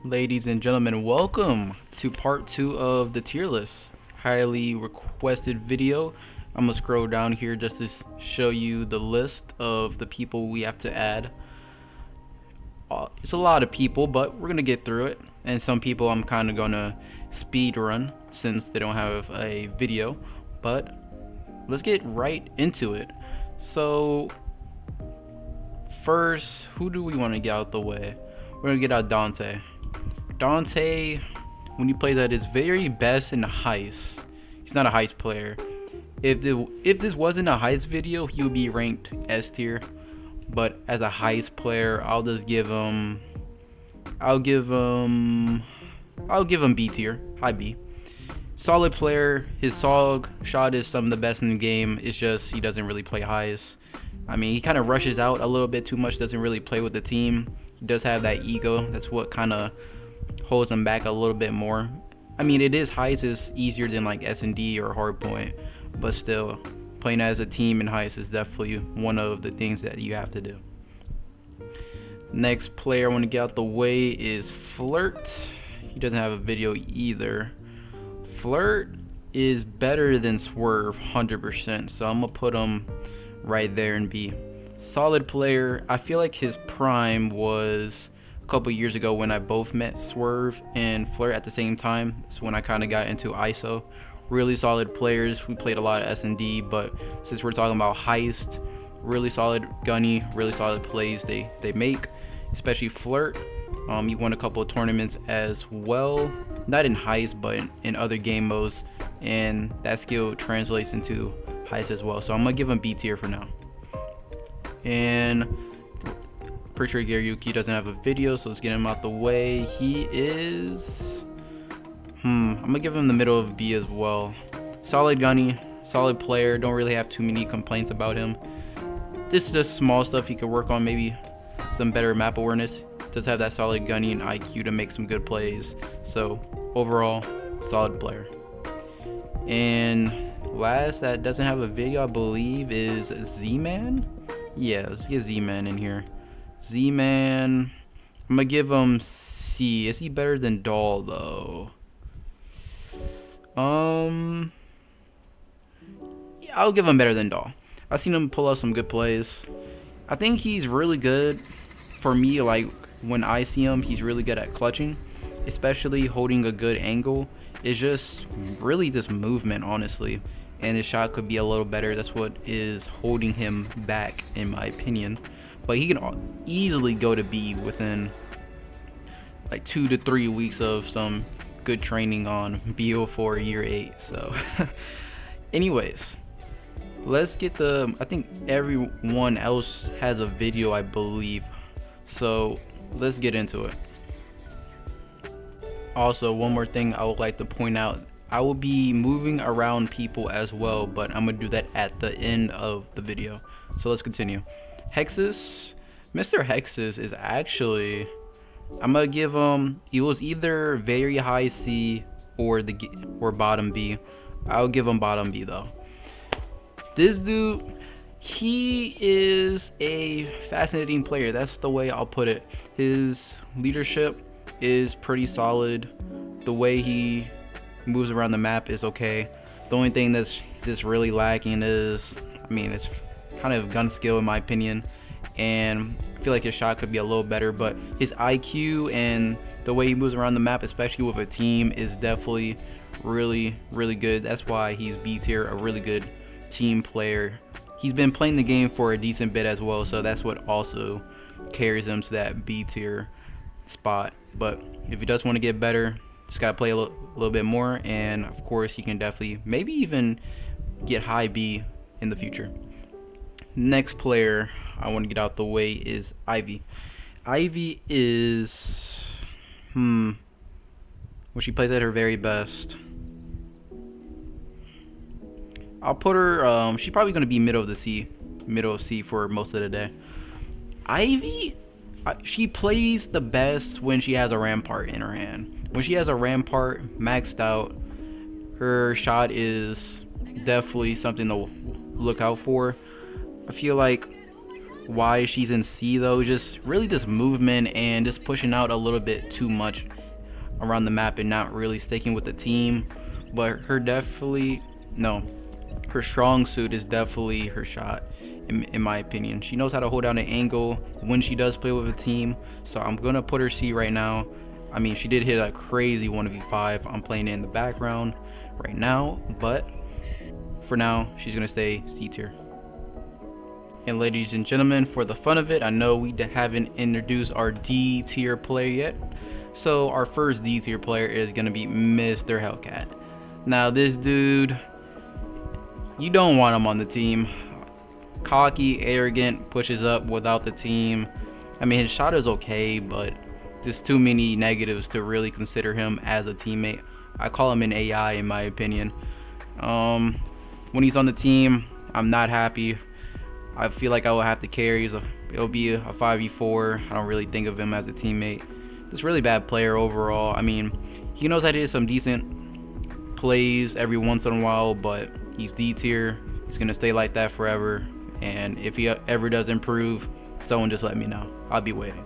Ladies and gentlemen, welcome to part 2 of the tier list. Highly requested video. I'm gonna scroll down here just to show you the list of the people we have to add. It's a lot of people, but we're gonna get through it. And some people I'm kind of gonna speed run since they don't have a video. But let's get right into it. So first, who do we want to get out the way? We're gonna get out Dante. Dante, when he plays at his very best in the heist, he's not a heist player. If this wasn't a heist video, he would be ranked S tier. But as a heist player, I'll give him B tier, high B. Solid player. His SOG shot is some of the best in the game. It's just he doesn't really play heist. I mean, he kind of rushes out a little bit too much. Doesn't really play with the team. He does have that ego. That's what kind of holds him back a little bit more. I mean, it is heist is easier than like S&D or hardpoint, but still, playing as a team in heist is definitely one of the things that you have to do. Next player I want to get out the way is Flirt. He doesn't have a video either. Flirt is better than Swerve 100%, so I'm gonna put him right there in B. Solid player. I feel like his prime was a couple years ago when I both met Swerve and Flirt at the same time. That's when I kind of got into ISO. Really solid players. We played a lot of S&D, but since we're talking about heist, really solid gunny, really solid plays they make, especially Flirt. He won a couple of tournaments as well, not in heist but in other game modes, and that skill translates into heist as well. So I'm gonna give him B tier for now. And pretty sure Garoyukii doesn't have a video, so let's get him out the way. He is I'm gonna give him the middle of B as well. Solid gunny, solid player. Don't really have too many complaints about him. This is just small stuff he could work on, maybe some better map awareness. Does have that solid gunny and IQ to make some good plays. So overall, solid player. And last that doesn't have a video, I believe, is Z-Man. Yeah, let's get Z-Man in here. Z-Man, I'm gonna give him C. Is he better than Doll though? Yeah, I'll give him better than Doll. I've seen him pull out some good plays. I think he's really good. For me, like when I see him, he's really good at clutching, especially holding a good angle. It's just really this movement, honestly, and his shot could be a little better. That's what is holding him back, in my opinion. But he can easily go to B within like 2 to 3 weeks of some good training on BO4 year 8. So anyways, let's get I think everyone else has a video, I believe, so let's get into it. Also, one more thing I would like to point out, I will be moving around people as well, but I'm gonna do that at the end of the video. So let's continue. Hexxus, Mr. Hexxus is actually, I'm gonna give him, he was either very high C or bottom B. I'll give him bottom B though. This dude, he is a fascinating player. That's the way I'll put it. His leadership is pretty solid. The way he moves around the map is okay. The only thing that's really lacking is, I mean, it's kind of gun skill in my opinion, and I feel like his shot could be a little better, but his IQ and the way he moves around the map, especially with a team, is definitely really good. That's why he's B tier, a really good team player. He's been playing the game for a decent bit as well, so that's what also carries him to that B tier spot. But if he does want to get better, just gotta play a little bit more, and of course he can definitely maybe even get high B in the future. Next player I want to get out the way is Ivy. Ivy is when she plays at her very best, I'll put her she's probably gonna be middle of C for most of the day. Ivy, she plays the best when she has a Rampart in her hand. When she has a Rampart maxed out, her shot is definitely something to look out for. I feel like why she's in C though. Just really just movement and just pushing out a little bit too much around the map and not really sticking with the team. But her strong suit is definitely her shot, in my opinion. She knows how to hold down an angle when she does play with a team, so I'm gonna put her C right now. I mean, she did hit a crazy 1v5. I'm playing it in the background right now, but for now she's gonna stay C tier. And ladies and gentlemen, for the fun of it, I know we haven't introduced our D tier player yet, so our first D tier player is gonna be Mr. Hellcat. Now this dude, you don't want him on the team. Cocky, arrogant, pushes up without the team. I mean, his shot is okay, but just too many negatives to really consider him as a teammate. I call him an AI in my opinion. When he's on the team, I'm not happy. I feel like I will have to carry. It'll be a 5v4. I don't really think of him as a teammate. Just really bad player overall. I mean, he knows how to hit some decent plays every once in a while, but he's D tier. He's gonna stay like that forever. And if he ever does improve, someone just let me know. I'll be waiting.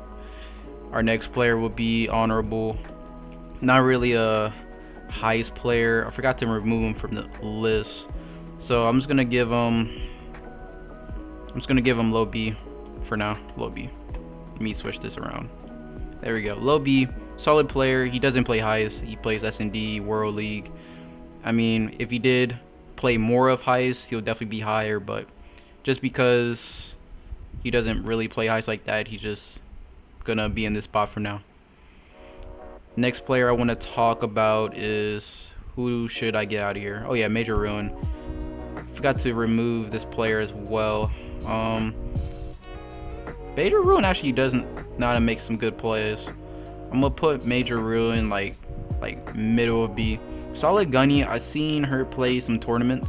Our next player will be Honorable. Not really a HEIST player. I forgot to remove him from the list, so I'm just gonna give him low B for now. Low B. Let me switch this around. There we go. Low B. Solid player. He doesn't play HEIST. He plays S&D, World League. I mean, if he did play more of HEIST, he'll definitely be higher, but just because he doesn't really play HEIST like that, he's just gonna be in this spot for now. Next player I want to talk about is, who should I get out of here? Oh yeah, Major Ruin. Forgot to remove this player as well. Major Ruin actually doesn't know how to make some good plays. I'm gonna put Major Ruin like middle of B. Solid gunny. I've seen her play some tournaments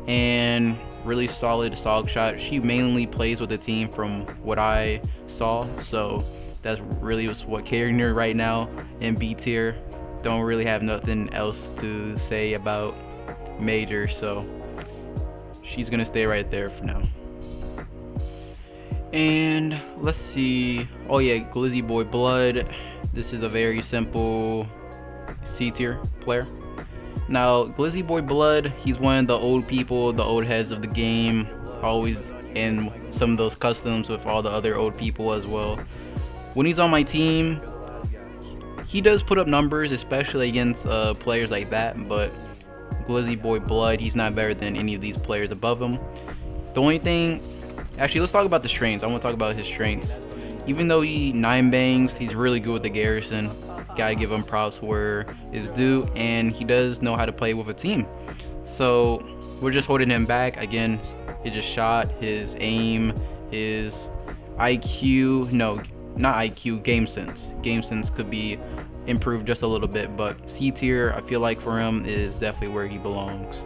and really solid shot. She mainly plays with the team from what I saw, so that's really what carrying her right now in B tier. Don't really have nothing else to say about Major, so she's gonna stay right there for now. And let's see. Oh yeah, Glizzy Boy Blood. This is a very simple C tier player. Now, Glizzy Boy Blood, he's one of the old people, the old heads of the game, always in some of those customs with all the other old people as well. When he's on my team, he does put up numbers, especially against players like that, but Glizzy Boy Blood, he's not better than any of these players above him. The only thing, actually, let's talk about the strengths. I want to talk about his strengths. Even though he 9-bangs, he's really good with the garrison. Gotta give him props where is due, and he does know how to play with a team. So we're just holding him back. Again, his just shot, his aim, his IQ, no, not IQ, game sense. Game sense could be improved just a little bit, but C tier, I feel like for him is definitely where he belongs.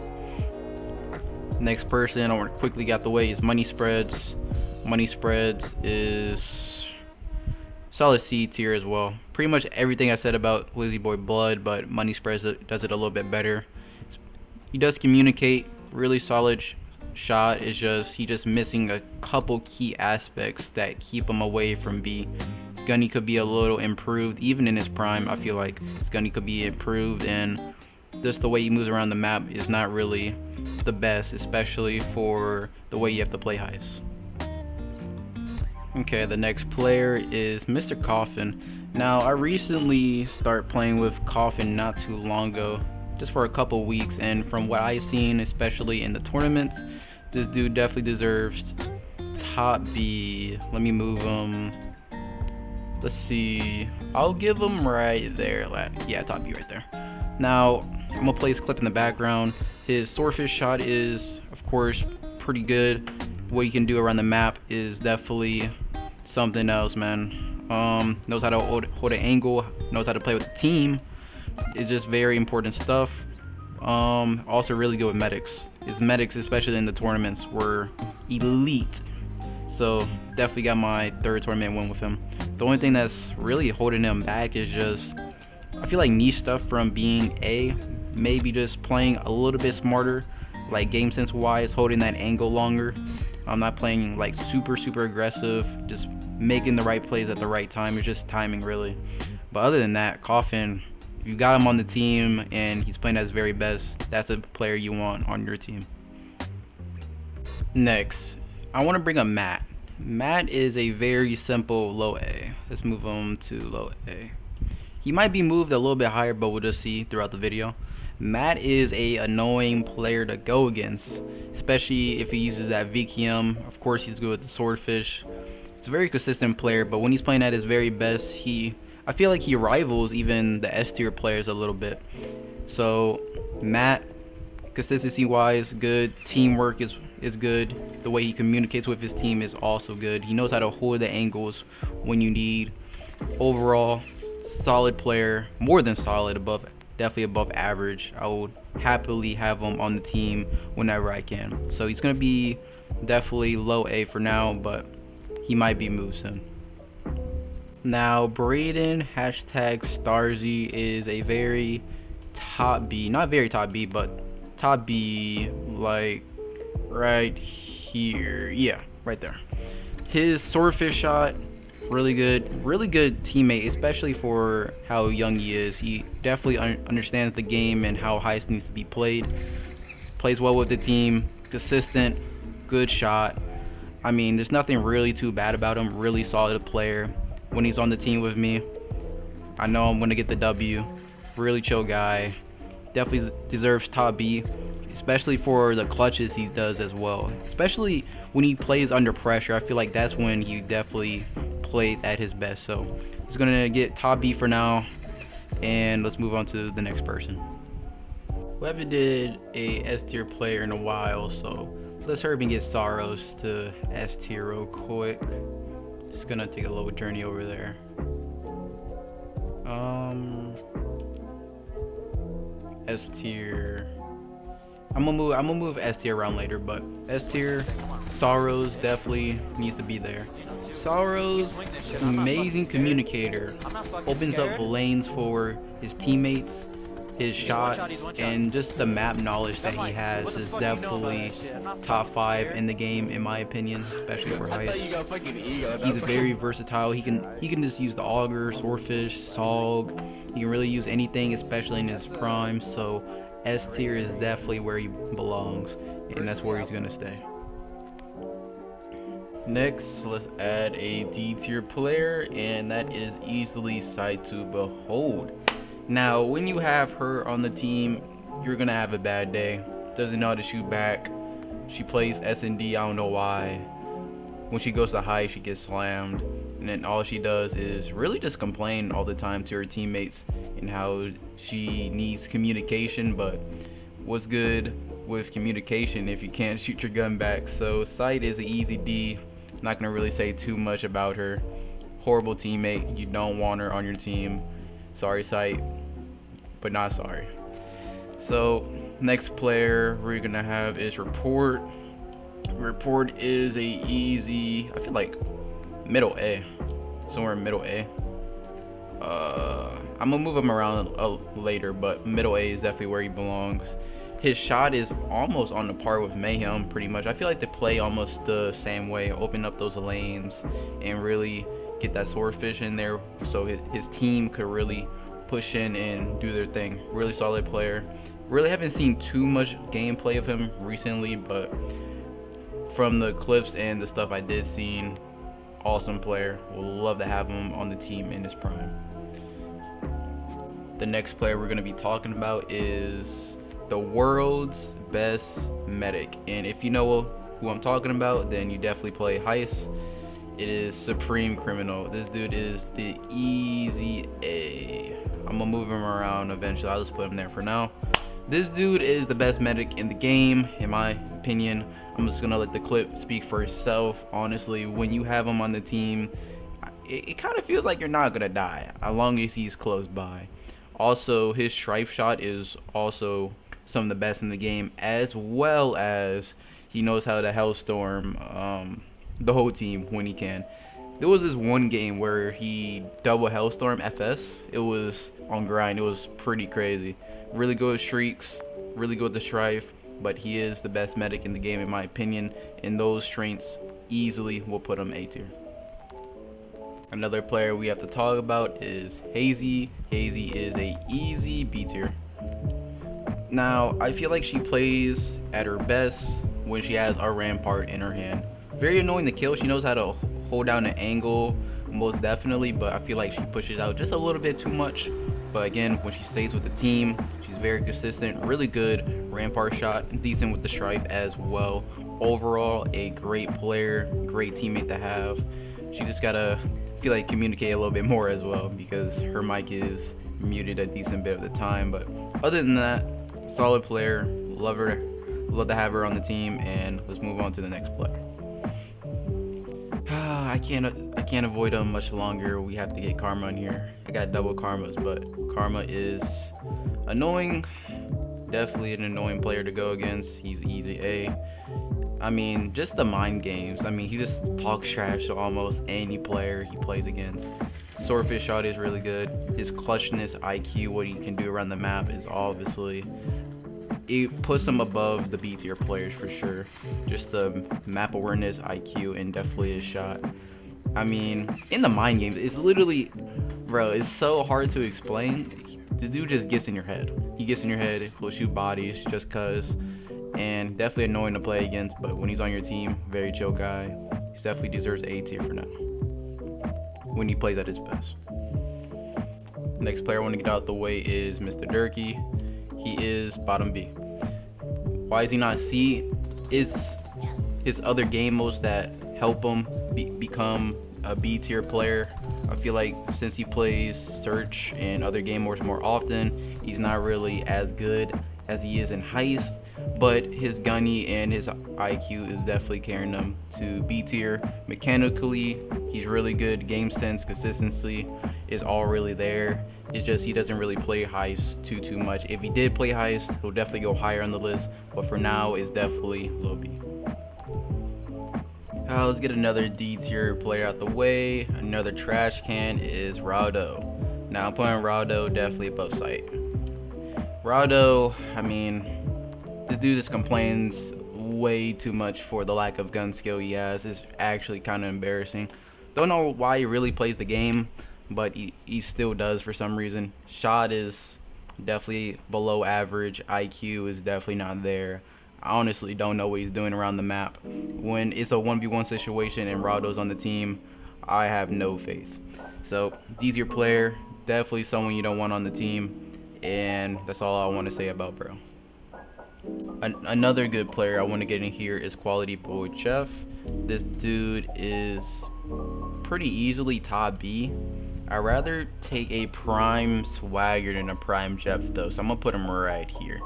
Next person I want to quickly get the way is Moneyspreads. Moneyspreads is solid C tier as well. Pretty much everything I said about Glizzy Boy Blood, but Moneyspreads does it a little bit better. He does communicate, really solid shot. It's just he just missing a couple key aspects that keep him away from B. Gunny could be a little improved, even in his prime. I feel like Gunny could be improved, and just the way he moves around the map is not really the best, especially for the way you have to play HEIST. Okay, the next player is Mr. Kawfen. Now, I recently started playing with Kawfen not too long ago, just for a couple weeks, and from what I've seen, especially in the tournaments, this dude definitely deserves top B. Let me move him. Let's see. I'll give him right there. Yeah, top B right there. Now, I'm gonna play his clip in the background. His swordfish shot is, of course, pretty good. What he can do around the map is definitely something else, man. Knows how to hold an angle, knows how to play with the team. It's just very important stuff. Also really good with medics. His medics, especially in the tournaments, were elite. So definitely got my third tournament win with him. The only thing that's really holding him back is just, I feel like niche stuff from being A, maybe just playing a little bit smarter, like game sense wise, holding that angle longer. I'm not playing like super aggressive, just making the right plays at the right time. It's just timing really. But other than that, Kawfen, if you got him on the team and he's playing at his very best, that's a player you want on your team. Next, I want to bring up Matt. Matt is a very simple low A. Let's move him to low A. He might be moved a little bit higher, but we'll just see throughout the video. Matt is a annoying player to go against, especially if he uses that VKM. Of course, he's good with the swordfish. It's a very consistent player, but when he's playing at his very best, I feel like he rivals even the S tier players a little bit. So Matt, consistency wise, good. Teamwork is good. The way he communicates with his team is also good. He knows how to hold the angles when you need. Overall, solid player, more than solid, definitely above average. I would happily have him on the team whenever I can. So he's gonna be definitely low A for now, but he might be moved soon. Now Braden #Starzy is a very top B, not very top B, but top B, like right here. Yeah, right there. His swordfish shot, really good teammate, especially for how young he is. He definitely understands the game and how heist needs to be played. Plays well with the team, consistent, good shot. I mean, there's nothing really too bad about him. Really solid player. When he's on the team with me, I know I'm gonna get the W. Really chill guy. Definitely deserves top B, especially for the clutches he does as well. Especially when he plays under pressure. I feel like that's when he definitely plays at his best. So he's gonna get top B for now, and let's move on to the next person. We haven't did a S tier player in a while, so let's hurry and get Sorrows to S tier real quick. Just gonna take a little journey over there. S tier. I'm gonna move S tier around later, but S tier, Sorrows definitely needs to be there. Sorrows, amazing communicator, opens up lanes for his teammates, his shots, and just the map knowledge that he has is definitely top 5 in the game in my opinion, especially for heist. He's very versatile. He can just use the auger, swordfish, SOG. He can really use anything, especially in his prime. So S tier is definitely where he belongs, and that's where he's gonna stay. Next, let's add a D tier player, and that is easily Sight to Behold. Now, when you have her on the team, you're gonna have a bad day. Doesn't know how to shoot back. She plays S&D, I don't know why. When she goes to high, she gets slammed, and then all she does is really just complain all the time to her teammates and how she needs communication. But what's good with communication if you can't shoot your gun back? So Sight is an easy D. Not gonna really say too much about her. Horrible teammate. You don't want her on your team. Sorry, Sight, but not sorry. So next player we're gonna have is Report. Report is a easy, I feel like middle A, somewhere in middle A. I'm gonna move him around later, but middle A is definitely where he belongs. His shot is almost on the par with Mayhem, pretty much. I feel like they play almost the same way, open up those lanes and really get that swordfish in there so his team could really push in and do their thing. Really solid player. Really haven't seen too much gameplay of him recently, but from the clips and the stuff I did see, awesome player. Would love to have him on the team in his prime. The next player we're going to be talking about is the world's best medic, and if you know who I'm talking about, then you definitely play Heist. It is Supreme Criminal. This dude is the easy A. I'm gonna move him around eventually. I'll just put him there for now. This dude is the best medic in the game, in my opinion. I'm just gonna let the clip speak for itself. Honestly, when you have him on the team, it kind of feels like you're not gonna die as long as he's close by. Also, his strife shot is also some of the best in the game, as well as he knows how to hellstorm the whole team when he can. There was this one game where he double hellstorm FS. It was on grind. It was pretty crazy. Really good with shrieks, really good with the strife, but he is the best medic in the game in my opinion, and those strengths easily will put him A tier. Another player we have to talk about is Hazy. Hazy is a easy B tier. Now, I feel like she plays at her best when she has a rampart in her hand. Very annoying to kill. She knows how to hold down an angle, most definitely, but I feel like she pushes out just a little bit too much. But again, when she stays with the team, she's very consistent, really good rampart shot, decent with the stripe as well. Overall, a great player, great teammate to have. She just gotta feel like communicate a little bit more as well, because her mic is muted a decent bit of the time. But other than that, solid player, love her, love to have her on the team. And let's move on to the next player. I can't avoid him much longer. We have to get Karma in here. I got double Karmas, but Karma is annoying. Definitely an annoying player to go against. He's easy A. I mean, just the mind games. I mean, he just talks trash to almost any player he plays against. Swordfish shot is really good. His clutchness, IQ, what he can do around the map is obviously, it puts him above the B tier players for sure. Just the map awareness, IQ, and definitely his shot. I mean, in the mind games, it's literally, bro, it's so hard to explain. The dude just gets in your head. He gets in your head, he'll shoot bodies just cause, and definitely annoying to play against, but when he's on your team, very chill guy. He definitely deserves A tier for now, when he plays at his best. Next player I want to get out the way is Mr. Duhrki. He is bottom B. Why is he not C? It's his other game modes that help him become a B tier player. I feel like since he plays Search and other game modes more often, he's not really as good as he is in Heist, but his gunny and his IQ is definitely carrying him to B tier. Mechanically, he's really good. Game sense, consistency is all really there. It's just he doesn't really play Heist too much. If he did play Heist, he'll definitely go higher on the list, but for now, it's definitely low B. Let's get another D tier player out the way. Another trash can is Raudo. Now I'm putting Raudo definitely above Sight. Raudo, I mean, this dude just complains way too much for the lack of gun skill he has. It's actually kind of embarrassing. Don't know why he really plays the game, but he still does for some reason. Shot is definitely below average. IQ is definitely not there. I honestly don't know what he's doing around the map. When it's a 1v1 situation and Raudo's on the team, I have no faith. So, he's your player. Definitely someone you don't want on the team. And that's all I want to say about bro. Another good player I want to get in here is Quality Boy Chef. This dude is pretty easily top B. I'd rather take a prime Swagger than a prime Jeff though, so I'm gonna put him right here.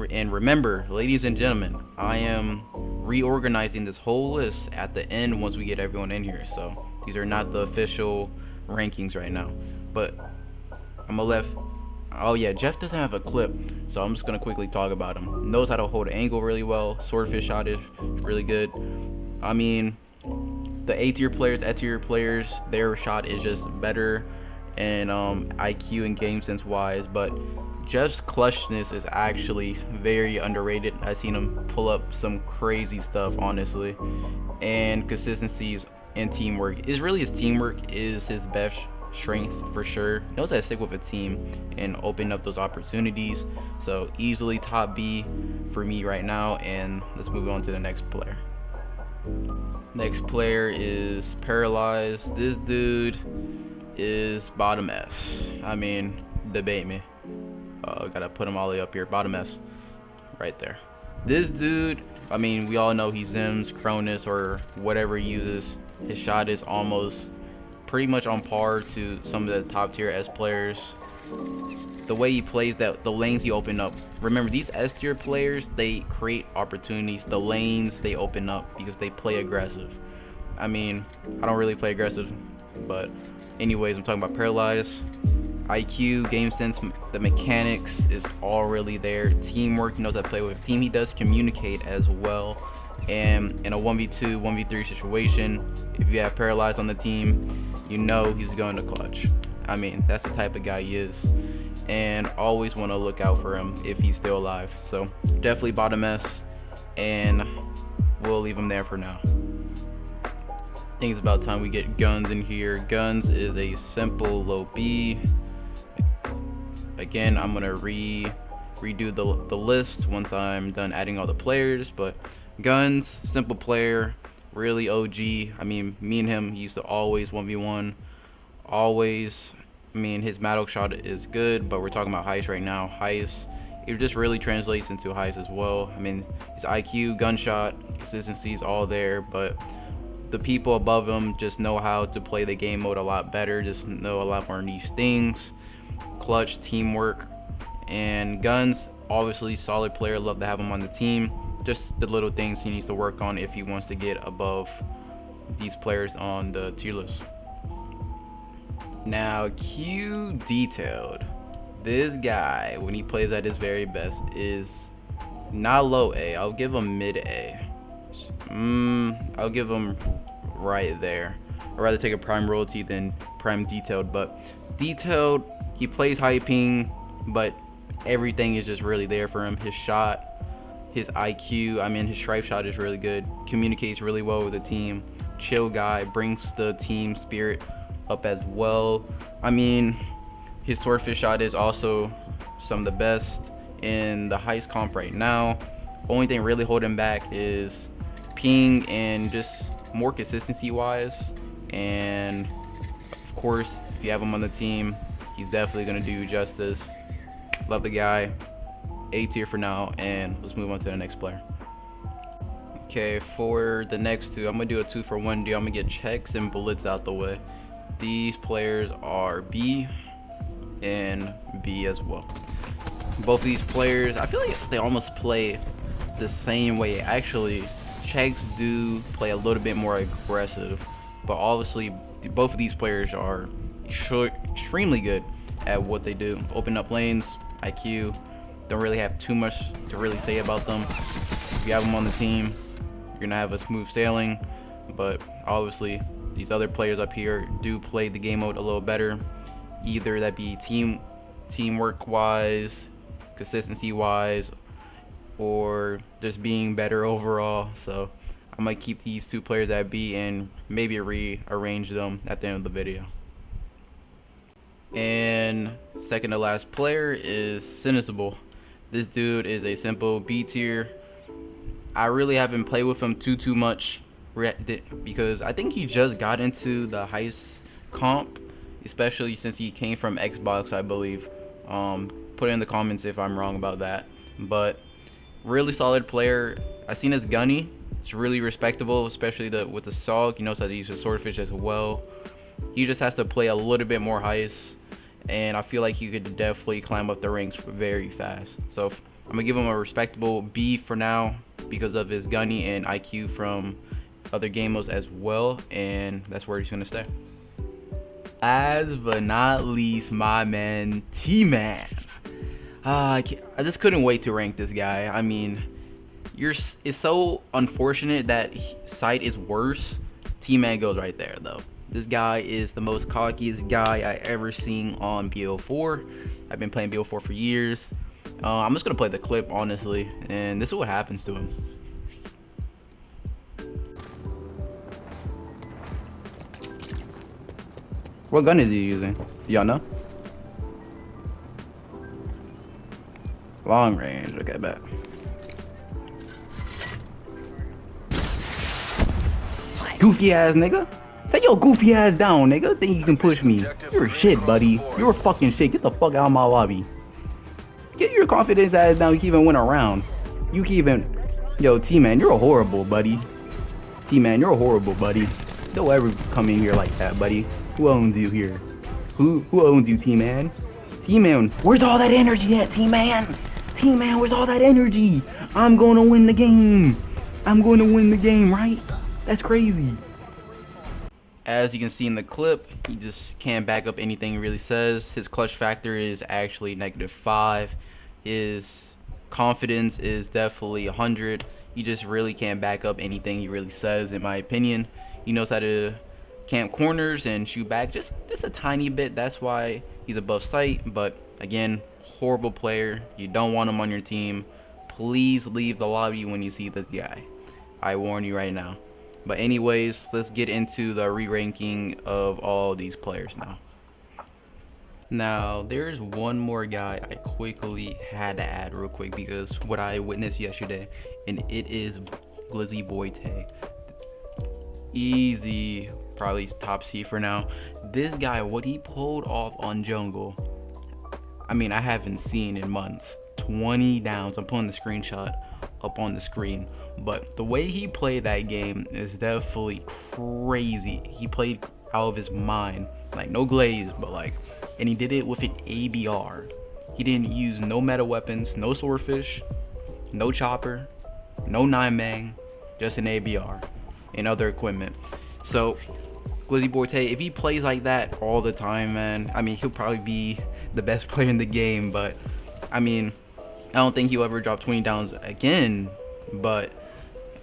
And remember, ladies and gentlemen, I am reorganizing this whole list at the end once we get everyone in here, so these are not the official rankings right now. But I'm gonna oh yeah, Jeff doesn't have a clip, so I'm just gonna quickly talk about him. Knows how to hold an angle really well. Swordfish shot is really good. I mean, the A tier players, S tier players, their shot is just better and IQ and game sense wise, but Jeff's clutchness is actually very underrated. I've seen him pull up some crazy stuff, honestly, and consistencies and teamwork is really his teamwork is his best strength for sure. He knows how to stick with a team and open up those opportunities. So easily top B for me right now, and let's move on to the next player. Next player is Paralyze. This dude is bottom S. I mean, debate me. Gotta put him all the way up here. Bottom S. Right there. This dude, I mean, we all know he Zims, Cronus, or whatever he uses. His shot is almost pretty much on par to some of the top tier S players. The way he plays, that the lanes he open up. Remember, these S tier players, they create opportunities. The lanes they open up because they play aggressive. I mean, I don't really play aggressive, but anyways, I'm talking about Paralyze. IQ, game sense, the mechanics is all really there. Teamwork, he knows how to play with a team. He does communicate as well. And in a 1v2, 1v3 situation, if you have Paralyze on the team, you know he's going to clutch. I mean, that's the type of guy he is. and always want to look out for him if he's still alive. So definitely bottom S, and we'll leave him there for now. I think it's about time we get Guns in here. Guns is a simple low B. Again, I'm gonna redo the list once I'm done adding all the players, but Guns, simple player, really OG. I mean, me and him used to always 1v1, always. I mean, his Maddox shot is good, but we're talking about Heist right now. Heist, it just really translates into Heist as well. I mean, his IQ, gunshot, consistency is all there, but the people above him just know how to play the game mode a lot better, just know a lot more niche things, clutch, teamwork. And Guns, obviously solid player, love to have him on the team. Just the little things he needs to work on if he wants to get above these players on the tier list. Now, Q Detailed. This guy, when he plays at his very best, is not low A. I'll give him mid A. I'll give him right there. I'd rather take a prime royalty than prime Detailed, but Detailed, he plays high ping, but everything is just really there for him. His shot, his IQ, I mean, his stripe shot is really good, communicates really well with the team, chill guy, brings the team spirit up as well. I mean, his swordfish shot is also some of the best in the Heist comp right now. Only thing really holding back is ping and just more consistency wise, and of course if you have him on the team, he's definitely gonna do justice. Love the guy. A tier for now, and let's move on to the next player. Okay, for the next two, I'm gonna do a 2-for-1 deal. I'm gonna get checks and bullets out the way. These players are B and B as well. Both of these players, I feel like they almost play the same way. Actually, checks do play a little bit more aggressive, but obviously both of these players are extremely good at what they do. Open up lanes, IQ. Don't really have too much to really say about them. If you have them on the team, you're gonna have a smooth sailing, but obviously these other players up here do play the game mode a little better, either that be teamwork wise, consistency wise, or just being better overall. So I'm gonna keep these two players at B and maybe rearrange them at the end of the video. And second to last player is Inhonorable. This dude is a simple B tier. I really haven't played with him too much because I think he just got into the Heist comp, especially since he came from Xbox, I believe. Put it in the comments if I'm wrong about that. But really solid player. I seen his gunny. It's really respectable, especially with the SOG. He knows how to use the swordfish as well. He just has to play a little bit more Heist, and I feel like he could definitely climb up the ranks very fast. So I'm gonna give him a respectable B for now because of his gunny and IQ from other game modes as well, and that's where he's gonna stay. Last but not least, my man Tman. I just couldn't wait to rank this guy. I mean, it's so unfortunate that Sight is worse. Tman goes right there though. This guy is the most cockiest guy I ever seen on BO4. I've been playing BO4 for years. I'm just gonna play the clip honestly, and this is what happens to him. What gun is he using? Y'all know? Long range. Okay, bet. Goofy ass nigga. Take your goofy ass down, nigga. Think you can push me? You're shit, buddy. You're fucking shit. Get the fuck out of my lobby. Get your confidence ass down. You can even win a round. You can even... Yo, T-Man, you're a horrible, buddy. T-Man, you're a horrible, buddy. Don't ever come in here like that, buddy. Who owns you here? Who owns you, T-Man? T-Man, where's all that energy at, T-Man? T-Man, where's all that energy? I'm going to win the game. I'm going to win the game, right? That's crazy. As you can see in the clip, he just can't back up anything he really says. His clutch factor is actually -5. His confidence is definitely 100. He just really can't back up anything he really says, in my opinion. He knows how to camp corners and shoot back just a tiny bit. That's why he's above sight. But again, horrible player. You don't want him on your team. Please leave the lobby when you see this guy. I warn you right now. But anyways, let's get into the re-ranking of all these players now. Now, there's one more guy I quickly had to add real quick because what I witnessed yesterday, and it is Glizzy BoyTae. Easy, probably top C for now. This guy, what he pulled off on jungle, I mean, I haven't seen in months. 20 downs. I'm putting the screenshot up on the screen, but the way he played that game is definitely crazy. He played out of his mind, like no glaze, but like, and he did it with an ABR. He didn't use no meta weapons, no swordfish, no chopper, no 9-bang, just an ABR and other equipment. So Glizzy BoyTae, if he plays like that all the time, man, I mean, he'll probably be the best player in the game. But I mean, I don't think he'll ever drop 20 downs again, but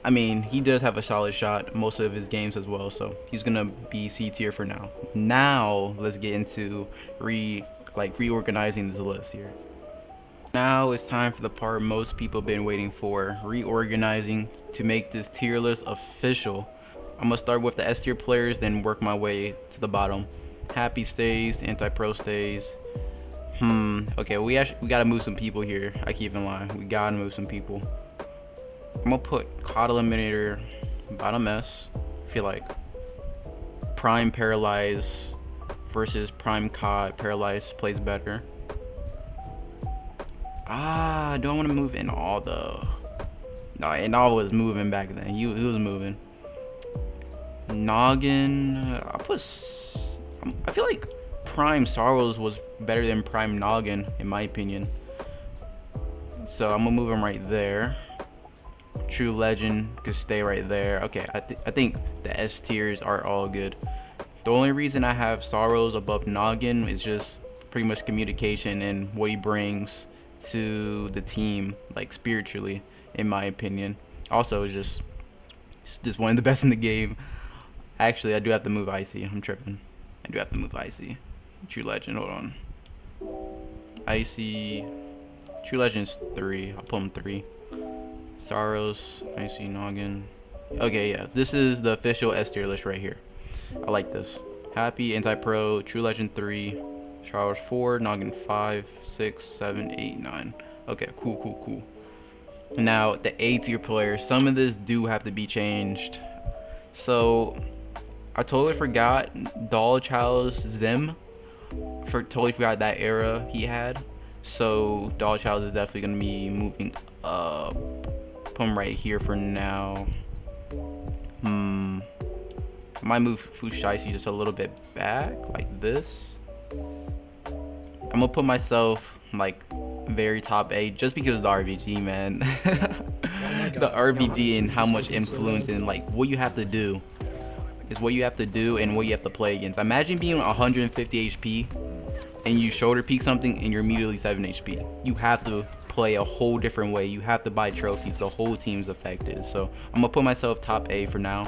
I mean, he does have a solid shot most of his games as well, so he's gonna be C tier for now. Now let's get into reorganizing this list here. Now it's time for the part most people have been waiting for, reorganizing to make this tier list official. I'm gonna start with the S tier players, then work my way to the bottom. Happy stays, anti-pro stays. Okay, we gotta move some people here. I keep in line. We gotta move some people. I'm gonna put COD Eliminator bottom S. I feel like Prime Paralyze versus Prime COD. Paralyze plays better. Do I want to move in all though? No, in all was moving back then. He was moving. Noggin. I feel like Prime Sorrows was better than Prime Noggin in my opinion. So I'm gonna move him right there. True Legend could stay right there. Okay, I think the S tiers are all good. The only reason I have Sorrows above Noggin is just pretty much communication and what he brings to the team, like spiritually, in my opinion. Also, it's just one of the best in the game. Actually, I do have to move Icy. I'm tripping. I do have to move Icy. True Legend, hold on. Icy. True Legend's 3. I'll put him 3. Sorrows, Icy, Noggin. Okay, yeah. This is the official S tier list right here. I like this. Happy, Anti-Pro, True Legend 3, Sorrows 4, Noggin 5, 6, 7, 8, 9. Okay, cool. Now, the A tier players. Some of this do have to be changed. So, I totally forgot Dollchild's Zim. Totally forgot that era he had. So Dollchild is definitely gonna be moving up. Put him right here for now. I might move Fushishi just a little bit back, like this. I'm gonna put myself like very top 8 just because of the RBG, man. The RBG and how much influence and like what you have to do. Is what you have to do and what you have to play against. Imagine being 150 HP and you shoulder peek something and you're immediately 7 HP. You have to play a whole different way. You have to buy trophies. The whole team's affected. So I'm gonna put myself top A for now.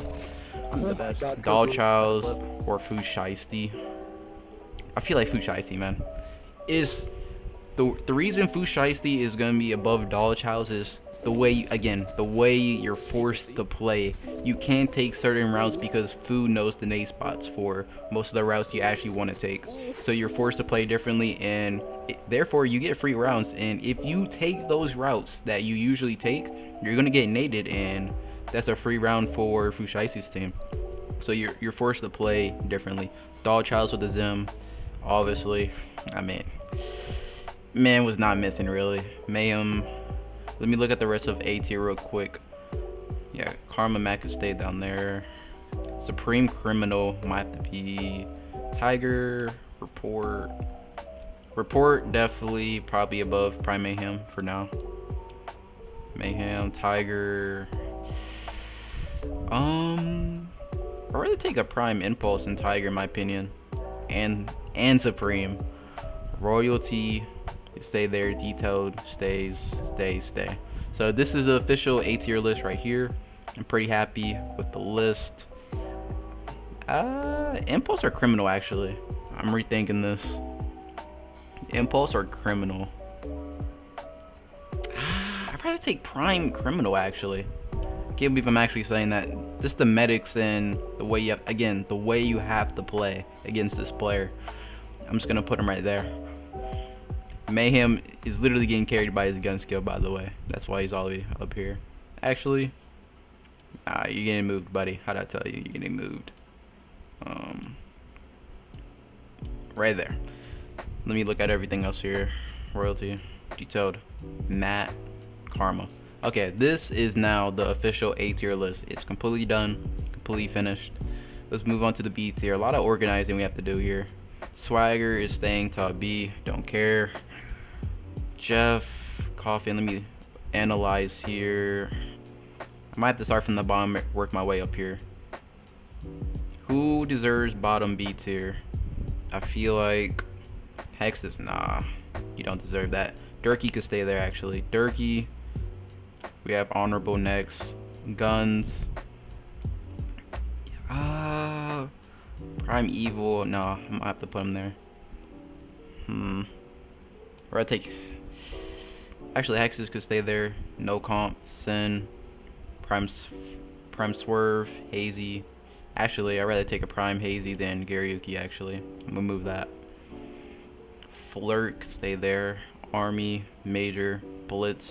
Dollchild or Fushishi. I feel like Fushishi, man. Is the reason Fushishi is gonna be above Dollchild is the way, again, the way you're forced to play. You can't take certain routes because Fu knows the nade spots for most of the routes you actually want to take. So you're forced to play differently, and therefore you get free rounds. And if you take those routes that you usually take, you're gonna get naded, and that's a free round for Fushishi's team. So you're forced to play differently. Dollchild with the Zim, obviously. I mean, man was not missing really. Mayhem. Let me look at the rest of A tier real quick. Yeah, Karma Mac could stay down there. Supreme Criminal might have to be Tiger. Report definitely probably above Prime Mayhem for now. Mayhem, Tiger. I'd rather take a Prime Impulse than Tiger in my opinion. And Supreme. Royalty. Stay there. Detailed stays. Stay. So this is the official A tier list right here. I'm pretty happy with the list. Impulse or criminal actually. I'm rethinking this. Impulse or criminal. I'd rather take prime criminal actually. Can't believe I'm actually saying that. Just the medics and the way you have, again, the way you have to play against this player. I'm just gonna put him right there. Mayhem is literally getting carried by his gun skill, by the way. That's why he's all the way up here. Actually, you're getting moved, buddy. How'd I tell you? You're getting moved. Right there. Let me look at everything else here. Royalty, detailed, matte, karma. Okay, this is now the official A tier list. It's completely done, completely finished. Let's move on to the B tier. A lot of organizing we have to do here. Swagger is staying top B, don't care. Jeff, Kawfen, let me analyze here. I might have to start from the bottom, work my way up here. Who deserves bottom B tier? I feel like Hexxus, nah, you don't deserve that. Duhrki could stay there actually. Duhrki. We have Honorable next. Guns. Prime Evil. No, I'm gonna have to put him there. Or I take. Actually, Hexxus could stay there. No comp. Sin. Prime Swerve. Hazy. Actually, I'd rather take a Prime Hazy than Garoyukii. Actually, I'm gonna move that. Flirt. Stay there. Army. Major. Blitz.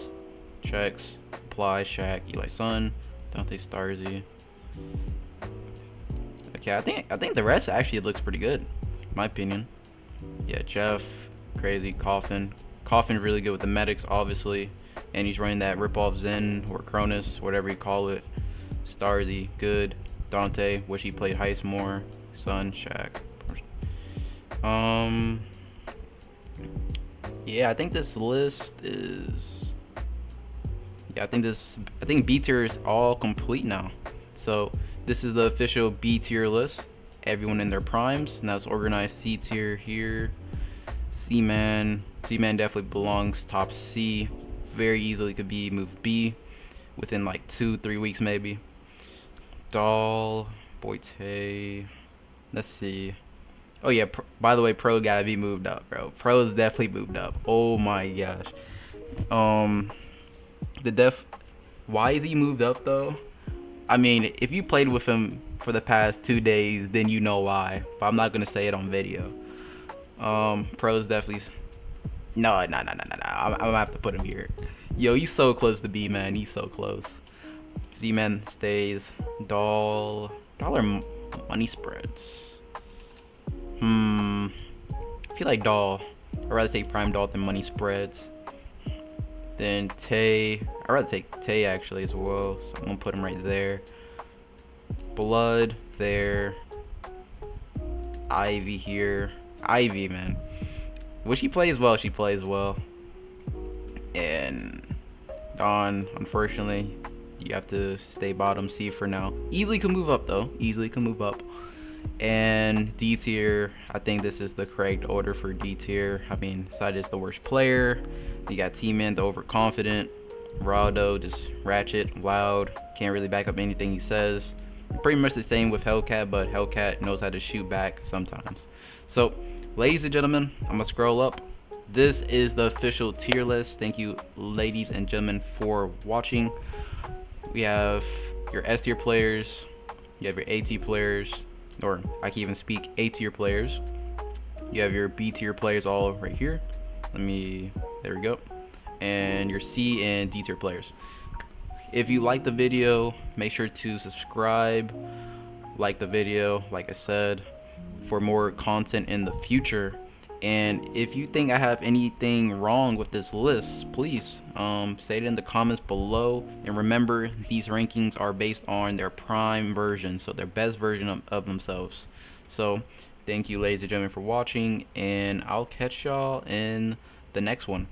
Checks. Apply, Shaq, Eli Sun, Dante, Onstarzy. Okay, I think the rest actually looks pretty good, in my opinion. Yeah, Jeff, crazy, Kawfen. Kawfen's really good with the medics, obviously, and he's running that rip-off Zen or Cronus, whatever you call it. Onstarzy, good. Dante, wish he played Heist more. Sun, Shaq. Yeah, I think this list is. Yeah, I think B tier is all complete now. So this is the official B tier list. Everyone in their primes. Now it's organized C tier here. C-Man definitely belongs top C. Very easily could be moved B within like 2-3 weeks maybe. Doll, BoyTae. Let's see. Oh yeah, by the way, Pro gotta be moved up, bro. Pro is definitely moved up. Oh my gosh. Why is he moved up though? I mean, if you played with him for the past 2 days, then you know why. But I'm not gonna say it on video. Pro's definitely. No. I'm gonna have to put him here. Yo, he's so close to B, man. He's so close. Z-Man stays. Doll or Moneyspreads. I feel like Doll. I'd rather take Prime Doll than Moneyspreads. Then Tae, I'd rather take Tae actually as well, so I'm gonna put him right there. Blood there. Ivy here. Ivy, man. When she plays well, she plays well. And Dawn, unfortunately, you have to stay bottom C for now. Easily can move up though. Easily can move up. And D tier, I think this is the correct order for D tier. I mean, Side is the worst player. You got T-Man, the overconfident. Raldo, just ratchet, loud, can't really back up anything he says. Pretty much the same with Hellcat, but Hellcat knows how to shoot back sometimes. So, ladies and gentlemen, I'm gonna scroll up. This is the official tier list. Thank you, ladies and gentlemen, for watching. We have your S tier players, you have your A tier players, or I can even speak A tier players. You have your B tier players all right here. There we go. And your C and D tier players. If you like the video, make sure to subscribe, like the video, like I said, for more content in the future. And if you think I have anything wrong with this list, please say it in the comments below. And remember, these rankings are based on their prime version, so their best version of themselves. So thank you, ladies and gentlemen, for watching, and I'll catch y'all in the next one.